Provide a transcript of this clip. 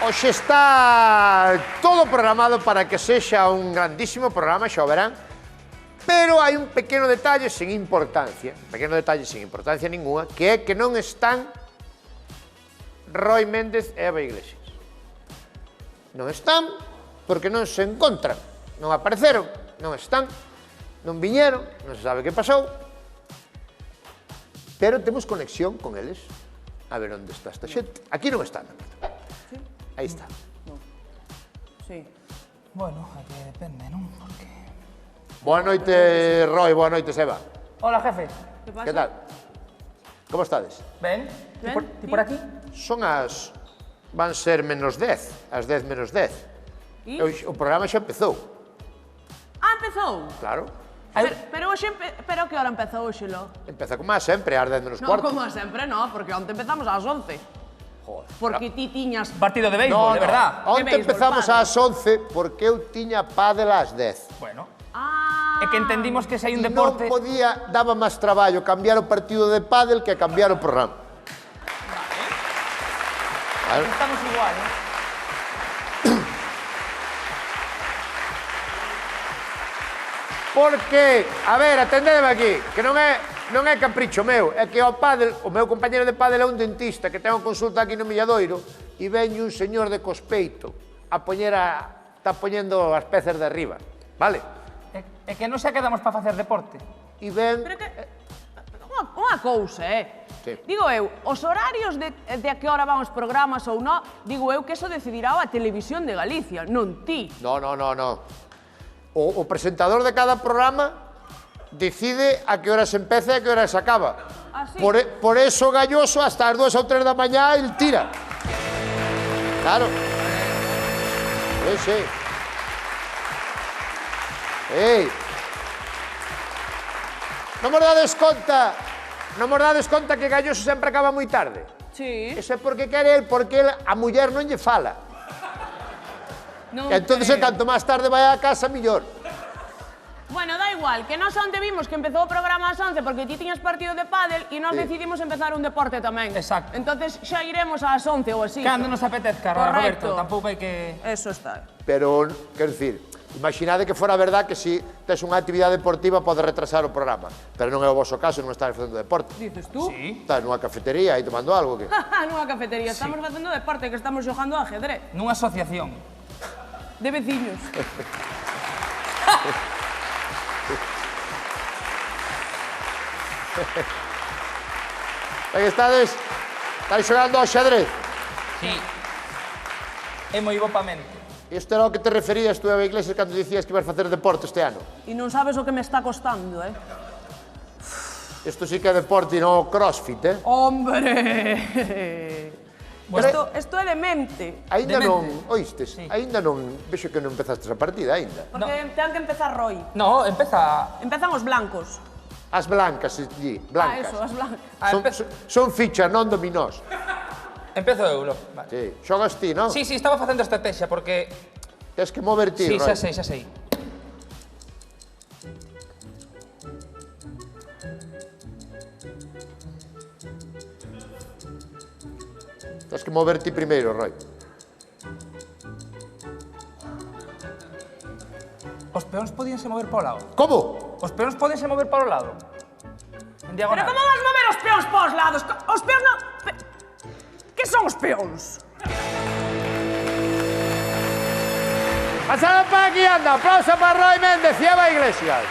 Hoxe está todo programado para que sexa un grandísimo programa, xa o verán, pero hai un pequeno detalle sin importancia, ninguna, que é que non están Roy Méndez e Eva Iglesias. Non están porque non se encontran, non apareceron, non están, non viñeron, non se sabe que pasou, pero temos conexión con eles, a ver onde está esta xente. Aquí non están, aí está. Sí. Bueno, aquí depende, non? Porque... Boa noite, Roy, boa noite, Seba. Hola, jefe. Que pasa? Que tal? Como estades? Ben? Ben, Ti por aquí? Son as... van ser menos 10, as 10 menos 10. E? O programa xa empezou, Ah, empezou? claro. Pero que hora empeza hoxe, lo? Empeza como a sempre, ás 10 menos No, cuarto. como sempre, no, porque onte empezamos ás 11. Joder. Porque ti tiñas... Partido de béisbol, de verdad. Onte béisbol, empezamos pádel. ás 11 porque eu tiña pádel ás 10. Bueno, Ah... é que entendimos que se hai un E deporte... non podía, daba máis traballo cambiar o partido de pádel que cambiar o programa. Vale. Estamos igual, Porque, a ver, atendedeme aquí, que non é capricho meu, é que o meu compañero de pádel é un dentista que ten unha consulta aquí no Milladoiro e veñe un señor de cospeito a poñer está poñendo as peces de arriba, vale? É que non xa quedamos para facer deporte. E ven... Pero que... Unha cousa, Sí. Digo eu, os horarios de a que hora van os programas ou non, digo eu que eso decidirá a Televisión de Galicia, non ti. No. O presentador de cada programa decide a que hora se empeza e a que hora se acaba. Ah, sí? Por eso Galloso hasta as 2 ou 3 da mañá el tira. Claro. Sí. Ei. Non vos dades conta que Galloso sempre acaba moi tarde? Sí. Eso é porque quere el, porque a muller non lle fala. Non E entón, creo. canto máis tarde vai á casa, millor. Bueno, da igual, que nós onte vimos que empezou o programa ás 11 porque ti tiñas partido de pádel e nós Sí. decidimos empezar un deporte tamén. Exacto. Entonces xa iremos ás 11 ou así. Cando nos apetezca, Correcto. Roberto, tampouco hai que... Eso está. Pero, quero dicir, imaginade que fora verdad que si tes unha actividade deportiva pode retrasar o programa. Pero non é o vosso caso, non estás facendo deporte. Dices tú? Sí. Estás nunha cafetería aí tomando algo, que? Nunha cafetería, estamos facendo deporte, que estamos xogando a ajedrez. Nunha asociación. De veciños. Aí estáis xogando ao xadrez. Sí. É moi bo pa mente. Isto era o que te referías tú, Eva Iglesias, cando dicías que ibas facer deporte este ano. E non sabes o que me está costando, Isto sí que é deporte e non o crossfit, Hombre! Isto é de mente. Aínda Demente. non, oístes? Sí. Aínda non, vexo que non empezastes a partida, aínda. Porque ten que empezar Roy. No, empeza... Empezan os blancos. As blancas, di, blancas. Eso, as blancas. Son fichas, non dominós. Empezo eu, lo. Vale. Sí, xogas ti, non? Sí, estaba facendo estrategia, porque... Tens que mover ti, Sí, Roy. xa sei. Tens que mover ti primeiro, Roy. Os peóns podíanse mover para o lado. Como? Os peóns podíanse mover para o lado. En Pero diagonal. como vas mover os peóns para os lados? Os peóns non... Que son os peóns? Pasada para aquí, anda. Aplauso para Roy Méndez e Eva Iglesias.